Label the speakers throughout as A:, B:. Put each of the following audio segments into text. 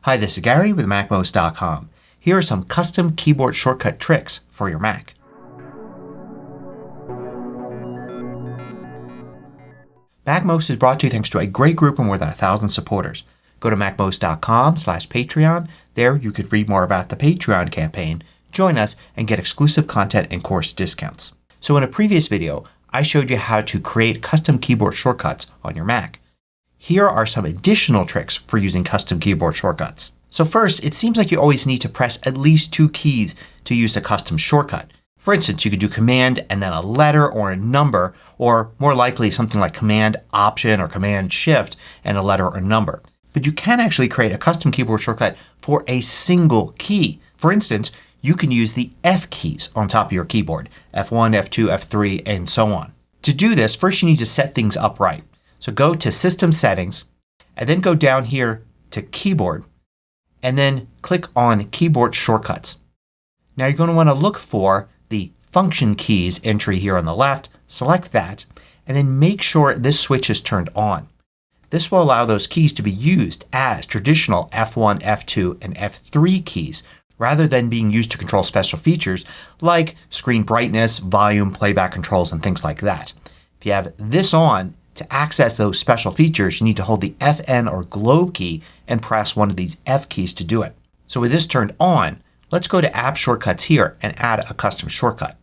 A: Hi, this is Gary with MACMOST.com. Here are some custom keyboard shortcut tricks for your Mac. MACMOST is brought to you thanks to a great group of more than 1,000 supporters. Go to MACMOST.com/Patreon. There you could read more about the Patreon campaign, join us, and get exclusive content and course discounts. So in a previous video I showed you how to create custom keyboard shortcuts on your Mac. Here are some additional tricks for using custom keyboard shortcuts. So first, it seems like you always need to press at least two keys to use a custom shortcut. For instance, you could do Command and then a letter or a number, or more likely something like Command Option or Command Shift and a letter or number. But you can actually create a custom keyboard shortcut for a single key. For instance, you can use the F keys on top of your keyboard. F1, F2, F3, and so on. To do this, first you need to set things up right. So go to System Settings and then go down here to Keyboard and then click on Keyboard Shortcuts. Now you're going to want to look for the Function Keys entry here on the left. Select that and then make sure this switch is turned on. This will allow those keys to be used as traditional F1, F2, and F3 keys rather than being used to control special features like screen brightness, volume, playback controls, and things like that. If you have this on, to access those special features you need to hold the FN or globe key and press one of these F keys to do it. So with this turned on, let's go to App Shortcuts here and add a custom shortcut.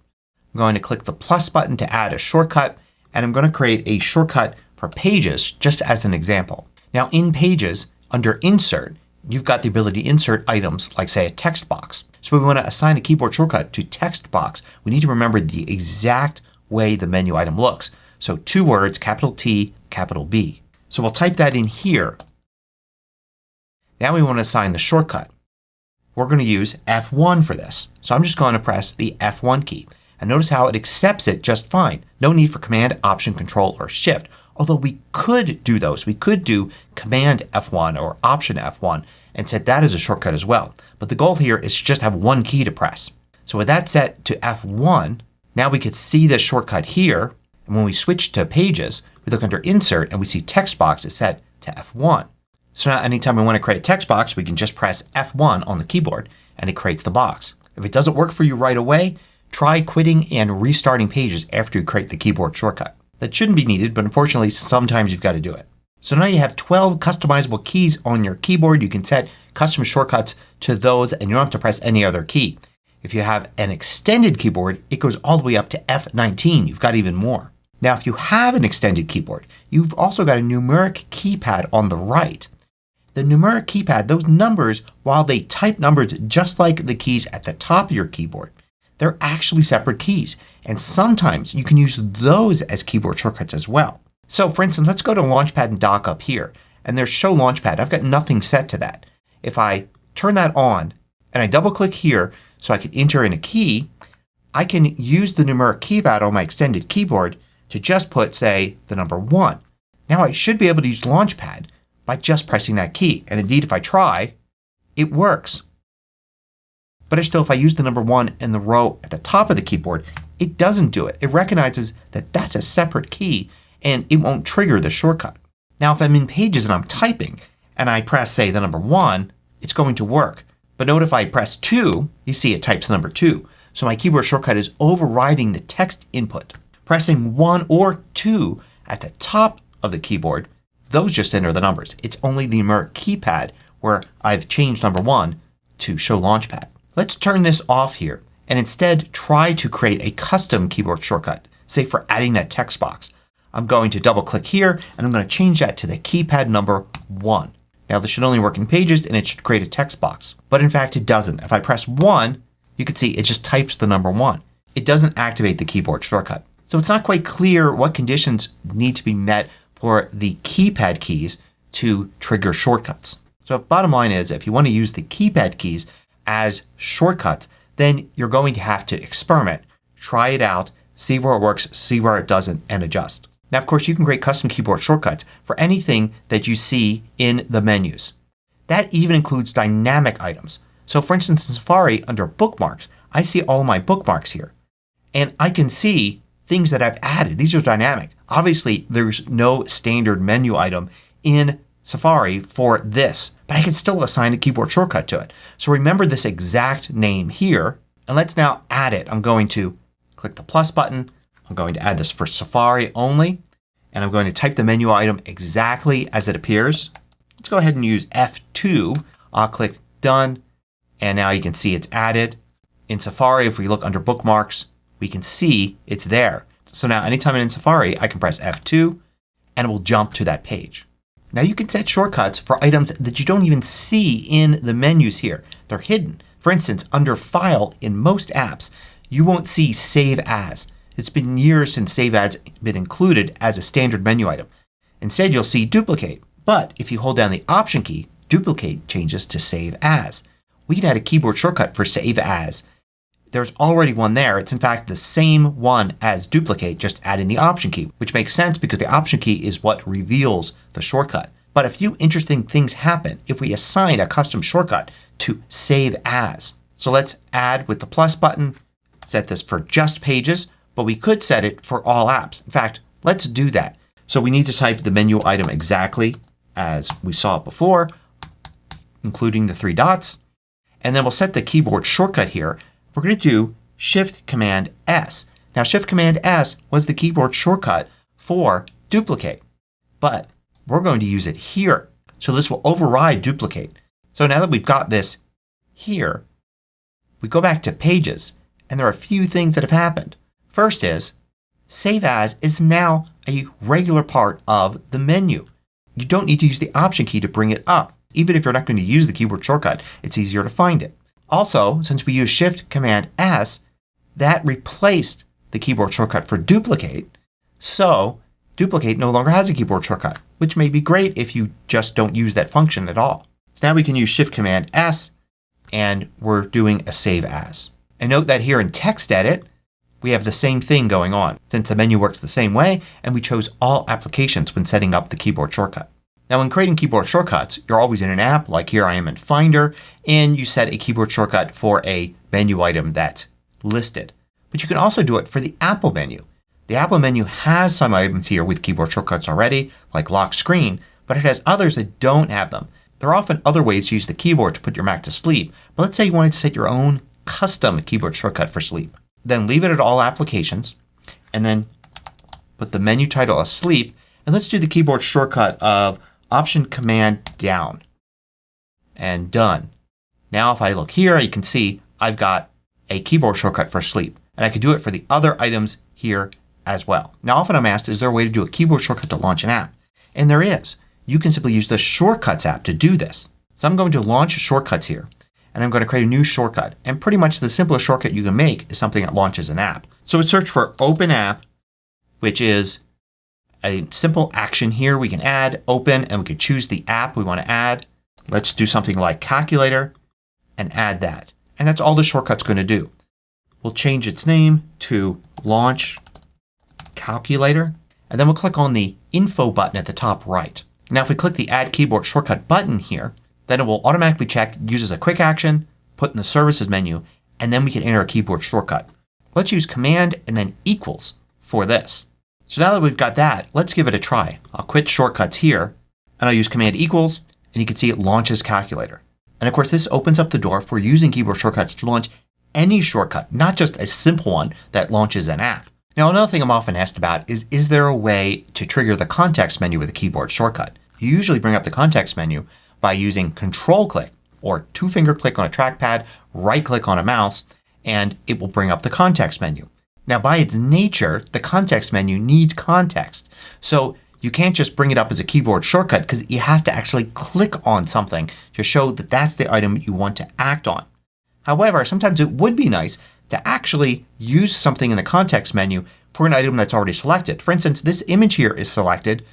A: I'm going to click the plus button to add a shortcut and I'm going to create a shortcut for Pages just as an example. Now in Pages, under Insert, you've got the ability to insert items like say a text box. So we want to assign a keyboard shortcut to text box. We need to remember the exact way the menu item looks. So two words, capital T, capital B. So we'll type that in here. Now we want to assign the shortcut. We're going to use F1 for this. So I'm just going to press the F1 key. And notice how it accepts it just fine. No need for Command, Option, Control, or Shift. Although we could do those. We could do Command F1 or Option F1 and set that as a shortcut as well. But the goal here is to just have one key to press. So with that set to F1, now we could see the shortcut here. And when we switch to Pages, we look under Insert and we see Text Box is set to F1. So now anytime we want to create a text box we can just press F1 on the keyboard and it creates the box. If it doesn't work for you right away, try quitting and restarting Pages after you create the keyboard shortcut. That shouldn't be needed, but unfortunately sometimes you've got to do it. So now you have 12 customizable keys on your keyboard. You can set custom shortcuts to those and you don't have to press any other key. If you have an extended keyboard it goes all the way up to F19. You've got even more. Now if you have an extended keyboard you've also got a numeric keypad on the right. The numeric keypad, those numbers, while they type numbers just like the keys at the top of your keyboard, they're actually separate keys. And sometimes you can use those as keyboard shortcuts as well. So for instance let's go to Launchpad and Dock up here. And there's Show Launchpad. I've got nothing set to that. If I turn that on and I double click here so I can enter in a key, I can use the numeric keypad on my extended keyboard to just put, say, the number 1. Now I should be able to use Launchpad by just pressing that key. And indeed if I try, it works. But if I use the number 1 in the row at the top of the keyboard, it doesn't do it. It recognizes that that's a separate key and it won't trigger the shortcut. Now if I'm in Pages and I'm typing and I press, say, the number 1, it's going to work. But note if I press 2, you see it types number 2. So my keyboard shortcut is overriding the text input. Pressing 1 or 2 at the top of the keyboard, those just enter the numbers. It's only the numeric keypad where I've changed number 1 to Show Launchpad. Let's turn this off here and instead try to create a custom keyboard shortcut, say for adding that text box. I'm going to double click here and I'm going to change that to the keypad number 1. Now this should only work in Pages and it should create a text box. But in fact it doesn't. If I press 1 you can see it just types the number 1. It doesn't activate the keyboard shortcut. So it's not quite clear what conditions need to be met for the keypad keys to trigger shortcuts. So bottom line is if you want to use the keypad keys as shortcuts then you're going to have to experiment. Try it out. See where it works. See where it doesn't and adjust. Now of course you can create custom keyboard shortcuts for anything that you see in the menus. That even includes dynamic items. So for instance in Safari under Bookmarks I see all my bookmarks here. And I can see things that I've added. These are dynamic. Obviously there's no standard menu item in Safari for this, but I can still assign a keyboard shortcut to it. So remember this exact name here, and let's now add it. I'm going to click the plus button. I'm going to add this for Safari only, and I'm going to type the menu item exactly as it appears. Let's go ahead and use F2. I'll click Done, and now you can see it's added. In Safari, if we look under Bookmarks, we can see it's there. So now anytime I'm in Safari, I can press F2 and it will jump to that page. Now you can set shortcuts for items that you don't even see in the menus here. They're hidden. For instance, under File in most apps, you won't see Save As. It's been years since Save As has been included as a standard menu item. Instead you'll see Duplicate. But if you hold down the Option key, Duplicate changes to Save As. We can add a keyboard shortcut for Save As. There's already one there. It's in fact the same one as Duplicate, just adding the Option key, which makes sense because the Option key is what reveals the shortcut. But a few interesting things happen if we assign a custom shortcut to Save As. So let's add with the plus button, set this for just Pages, but we could set it for all apps. In fact, let's do that. So we need to type the menu item exactly as we saw it before, including the 3 dots. And then we'll set the keyboard shortcut here. We're going to do Shift Command S. Now Shift Command S was the keyboard shortcut for Duplicate, but we're going to use it here. So this will override Duplicate. So now that we've got this here, we go back to Pages and there are a few things that have happened. First is Save As is now a regular part of the menu. You don't need to use the Option key to bring it up. Even if you're not going to use the keyboard shortcut, it's easier to find it. Also, since we use Shift Command S, that replaced the keyboard shortcut for Duplicate. So Duplicate no longer has a keyboard shortcut, which may be great if you just don't use that function at all. So now we can use Shift Command S and we're doing a Save As. And note that here in Text Edit we have the same thing going on since the menu works the same way and we chose all applications when setting up the keyboard shortcut. Now when creating keyboard shortcuts, you're always in an app, like here I am in Finder, and you set a keyboard shortcut for a menu item that's listed. But you can also do it for the Apple menu. The Apple menu has some items here with keyboard shortcuts already, like lock screen, but it has others that don't have them. There are often other ways to use the keyboard to put your Mac to sleep, but let's say you wanted to set your own custom keyboard shortcut for sleep. Then leave it at all applications and then put the menu title as sleep, and let's do the keyboard shortcut of Option Command Down and done. Now if I look here you can see I've got a keyboard shortcut for sleep and I can do it for the other items here as well. Now often I'm asked, is there a way to do a keyboard shortcut to launch an app? And there is. You can simply use the Shortcuts app to do this. So I'm going to launch Shortcuts here and I'm going to create a new shortcut, and pretty much the simplest shortcut you can make is something that launches an app. So we search for Open App, which is a simple action here. We can add Open and we can choose the app we want to add. Let's do something like Calculator and add that. And that's all the shortcut's going to do. We'll change its name to Launch Calculator and then we'll click on the Info button at the top right. Now if we click the Add Keyboard Shortcut button here, then it will automatically check uses a quick action, put in the Services menu, and then we can enter a keyboard shortcut. Let's use Command and then equals for this. So now that we've got that, let's give it a try. I'll quit Shortcuts here and I'll use Command equals and you can see it launches Calculator. And of course this opens up the door for using keyboard shortcuts to launch any shortcut, not just a simple one that launches an app. Now another thing I'm often asked about is there a way to trigger the context menu with a keyboard shortcut? You usually bring up the context menu by using Control click or 2-finger click on a trackpad, right click on a mouse, and it will bring up the context menu. Now by its nature the context menu needs context. So you can't just bring it up as a keyboard shortcut because you have to actually click on something to show that that's the item you want to act on. However, sometimes it would be nice to actually use something in the context menu for an item that's already selected. For instance, this image here is selected.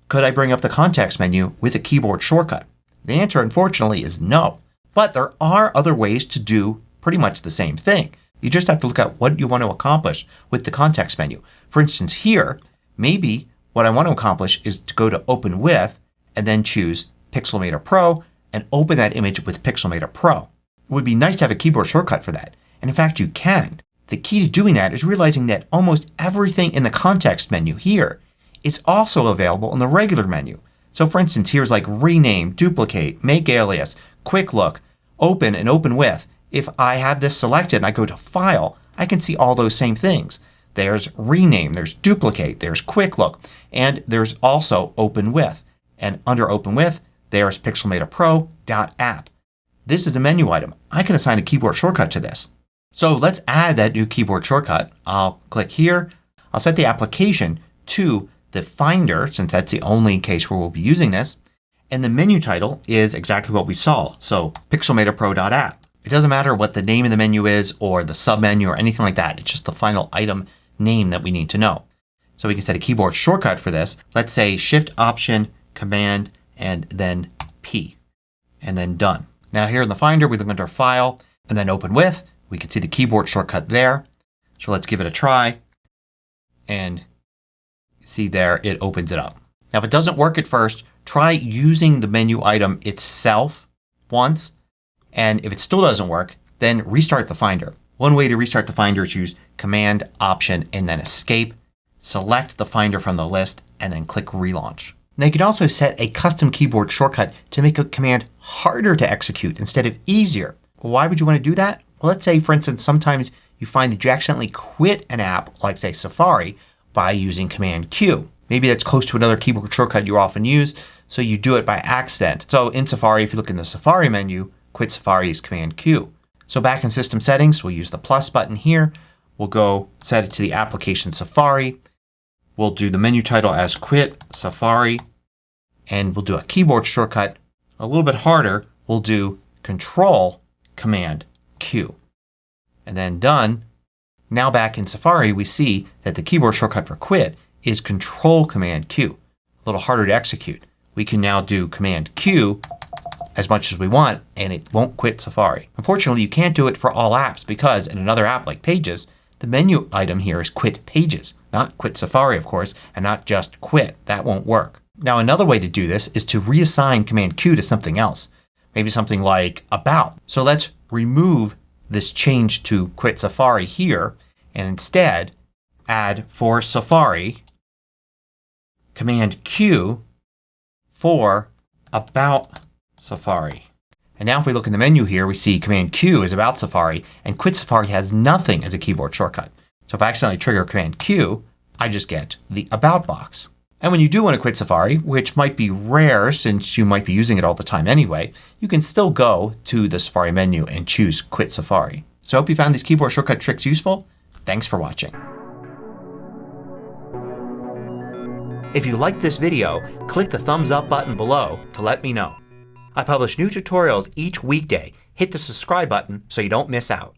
A: Could I bring up the context menu with a keyboard shortcut? The answer unfortunately is no. But there are other ways to do pretty much the same thing. You just have to look at what you want to accomplish with the context menu. For instance here, maybe what I want to accomplish is to go to Open With and then choose Pixelmator Pro and open that image with Pixelmator Pro. It would be nice to have a keyboard shortcut for that. And in fact you can. The key to doing that is realizing that almost everything in the context menu here is also available in the regular menu. So for instance, here's like rename, duplicate, make alias, quick look, open, and open with. If I have this selected and I go to File, I can see all those same things. There's rename, there's duplicate, there's quick look, and there's also open with. And under open with, there's Pixelmator Pro .app. This is a menu item. I can assign a keyboard shortcut to this. So let's add that new keyboard shortcut. I'll click here. I'll set the application to the Finder since that's the only case where we'll be using this. And the menu title is exactly what we saw. So Pixelmator Pro .app. It doesn't matter what the name of the menu is or the submenu or anything like that. It's just the final item name that we need to know. So we can set a keyboard shortcut for this. Let's say Shift Option Command and then P. And then done. Now here in the Finder we look under File and then Open With. We can see the keyboard shortcut there. So let's give it a try. And see there it opens it up. Now if it doesn't work at first, try using the menu item itself once. And if it still doesn't work, then restart the Finder. One way to restart the Finder is use Command, Option, and then Escape. Select the Finder from the list and then click Relaunch. Now you can also set a custom keyboard shortcut to make a command harder to execute instead of easier. Why would you want to do that? Well, let's say for instance sometimes you find that you accidentally quit an app like say Safari by using Command Q. Maybe that's close to another keyboard shortcut you often use, so you do it by accident. So in Safari, if you look in the Safari menu, quit Safari is Command Q. So back in System Settings we'll use the plus button here. We'll go set it to the application Safari. We'll do the menu title as Quit Safari. And we'll do a keyboard shortcut a little bit harder. We'll do Control Command Q. And then done. Now back in Safari we see that the keyboard shortcut for quit is Control Command Q. A little harder to execute. We can now do Command Q as much as we want and it won't quit Safari. Unfortunately you can't do it for all apps because in another app like Pages the menu item here is Quit Pages. Not Quit Safari of course and not just quit. That won't work. Now another way to do this is to reassign Command Q to something else. Maybe something like About. So let's remove this change to Quit Safari here and instead add for Safari Command Q for About Safari. And now if we look in the menu here we see Command Q is About Safari and Quit Safari has nothing as a keyboard shortcut. So if I accidentally trigger Command Q I just get the About box. And when you do want to quit Safari, which might be rare since you might be using it all the time anyway, you can still go to the Safari menu and choose Quit Safari. So I hope you found these keyboard shortcut tricks useful. Thanks for watching. If you liked this video, click the thumbs up button below to let me know. I publish new tutorials each weekday. Hit the subscribe button so you don't miss out.